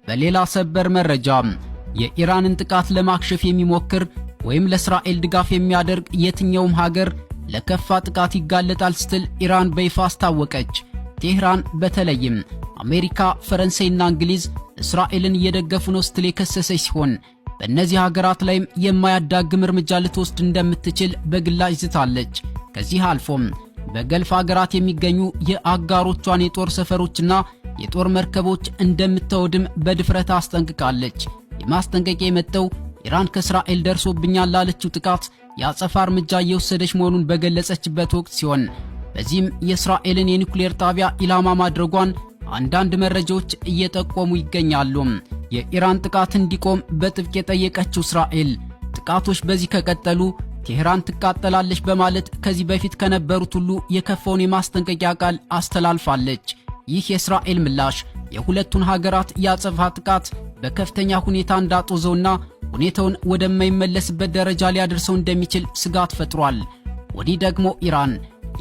በሌላ ሰበር መረጃ የኢራንን ጥቃት ለማክሸፍ የሚሞክር ወይም ለእስራኤል ድጋፍ የሚያደርግ የትኛውም ሀገር ለከፋ ጥቃት ይጋለጣል ስትል ኢራን በይፋ አስታወቀች። ቴህራን በተለይም አሜሪካ፣ ፈረንሳይና እንግሊዝ እስራኤልን እየደገፉ ነው ስትል የከሰሰች ሲሆን በእነዚህ ሀገራት ላይም የማያዳግም እርምጃ ልትወስድ እንደምትችል በግላጭ ዝታለች። ከዚህ አልፎም በገልፍ ሀገራት የሚገኙ የአጋሮቿን የጦር ሰፈሮችና የጦር መርከቦች እንደምትወድም በድፍረት አስጠንቅቃለች። የማስጠንቀቂያ የመጣው ኢራን ከእስራኤል ደርሶብኛል ላለችው ጥቃት የአጸፋ እርምጃ እየወሰደች መሆኑን በገለጸችበት ወቅት ሲሆን በዚህም የእስራኤልን የኒውክሌር ጣቢያ ኢላማ ማድረጓን አንዳንድ መረጃዎች እየጠቆሙ ይገኛሉ። የኢራን ጥቃት እንዲቆም በጥብቅ የጠየቀችው እስራኤል ጥቃቶች በዚህ ከቀጠሉ ቴህራን ትቃጠላለች በማለት ከዚህ በፊት ከነበሩት ሁሉ የከፋውን የማስጠንቀቂያ ቃል አስተላልፋለች። ይህ የእስራኤል ምላሽ የሁለቱን ሀገራት የአጸፋ ጥቃት በከፍተኛ ሁኔታ እንዳጦዘውና ሁኔታውን ወደማይመለስበት ደረጃ ሊያደርሰው እንደሚችል ስጋት ፈጥሯል። ወዲህ ደግሞ ኢራን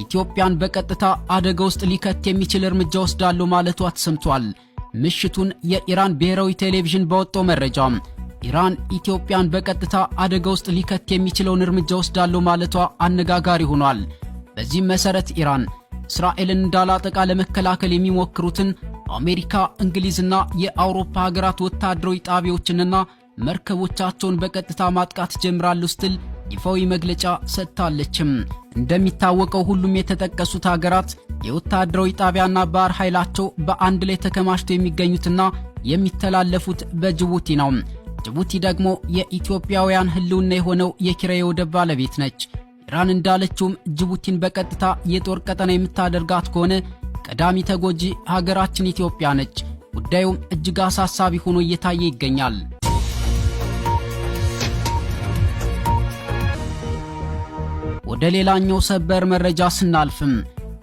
ኢትዮጵያን በቀጥታ አደጋ ውስጥ ሊከት የሚችል እርምጃ ወስዳለሁ ማለቷ ተሰምቷል። ምሽቱን የኢራን ብሔራዊ ቴሌቪዥን ባወጣው መረጃ ኢራን ኢትዮጵያን በቀጥታ አደጋ ውስጥ ሊከት የሚችለውን እርምጃ ወስዳለሁ ማለቷ አነጋጋሪ ሆኗል። በዚህም መሰረት ኢራን እስራኤልን እንዳላጠቃ ለመከላከል የሚሞክሩትን አሜሪካ፣ እንግሊዝና የአውሮፓ ሀገራት ወታደራዊ ጣቢያዎችንና መርከቦቻቸውን በቀጥታ ማጥቃት ጀምራለች ስትል ይፋዊ መግለጫ ሰጥታለችም። እንደሚታወቀው ሁሉም የተጠቀሱት ሀገራት የወታደራዊ ጣቢያና ባህር ኃይላቸው በአንድ ላይ ተከማችተው የሚገኙትና የሚተላለፉት በጅቡቲ ነው። ጅቡቲ ደግሞ የኢትዮጵያውያን ህልውና የሆነው የኪራይ ወደብ ባለቤት ነች። ኢራን እንዳለችውም ጅቡቲን በቀጥታ የጦር ቀጠና የምታደርጋት ከሆነ ቀዳሚ ተጎጂ ሀገራችን ኢትዮጵያ ነች። ጉዳዩም እጅግ አሳሳቢ ሆኖ እየታየ ይገኛል። ወደ ሌላኛው ሰበር መረጃ ስናልፍም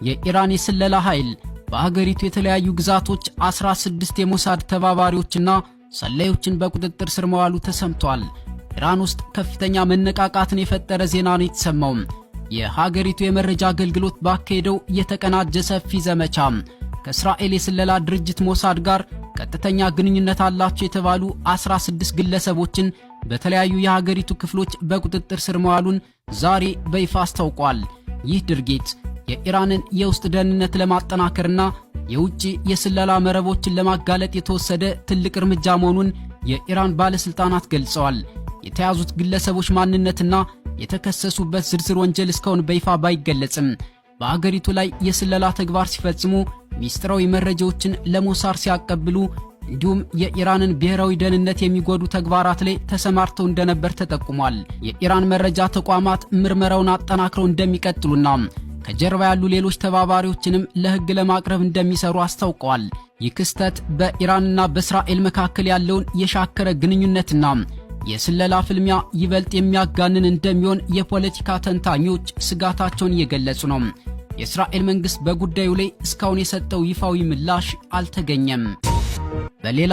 የኢራን የስለላ ኃይል በአገሪቱ የተለያዩ ግዛቶች 16 የሞሳድ ተባባሪዎችና ሰላዮችን በቁጥጥር ስር መዋሉ ተሰምቷል። ኢራን ውስጥ ከፍተኛ መነቃቃትን የፈጠረ ዜና ነው የተሰማው። የሀገሪቱ የመረጃ አገልግሎት ባካሄደው የተቀናጀ ሰፊ ዘመቻ ከእስራኤል የስለላ ድርጅት ሞሳድ ጋር ቀጥተኛ ግንኙነት አላቸው የተባሉ 16 ግለሰቦችን በተለያዩ የሀገሪቱ ክፍሎች በቁጥጥር ስር መዋሉን ዛሬ በይፋ አስታውቋል። ይህ ድርጊት የኢራንን የውስጥ ደህንነት ለማጠናከርና የውጭ የስለላ መረቦችን ለማጋለጥ የተወሰደ ትልቅ እርምጃ መሆኑን የኢራን ባለስልጣናት ገልጸዋል። የተያዙት ግለሰቦች ማንነትና የተከሰሱበት ዝርዝር ወንጀል እስካሁን በይፋ ባይገለጽም በአገሪቱ ላይ የስለላ ተግባር ሲፈጽሙ ሚስጥራዊ መረጃዎችን ለሞሳድ ሲያቀብሉ እንዲሁም የኢራንን ብሔራዊ ደህንነት የሚጎዱ ተግባራት ላይ ተሰማርተው እንደነበር ተጠቁሟል። የኢራን መረጃ ተቋማት ምርመራውን አጠናክረው እንደሚቀጥሉና ከጀርባ ያሉ ሌሎች ተባባሪዎችንም ለሕግ ለማቅረብ እንደሚሰሩ አስታውቀዋል። ይህ ክስተት በኢራንና በእስራኤል መካከል ያለውን የሻከረ ግንኙነትና የስለላ ፍልሚያ ይበልጥ የሚያጋንን እንደሚሆን የፖለቲካ ተንታኞች ስጋታቸውን እየገለጹ ነው። የእስራኤል መንግስት በጉዳዩ ላይ እስካሁን የሰጠው ይፋዊ ምላሽ አልተገኘም። በሌላ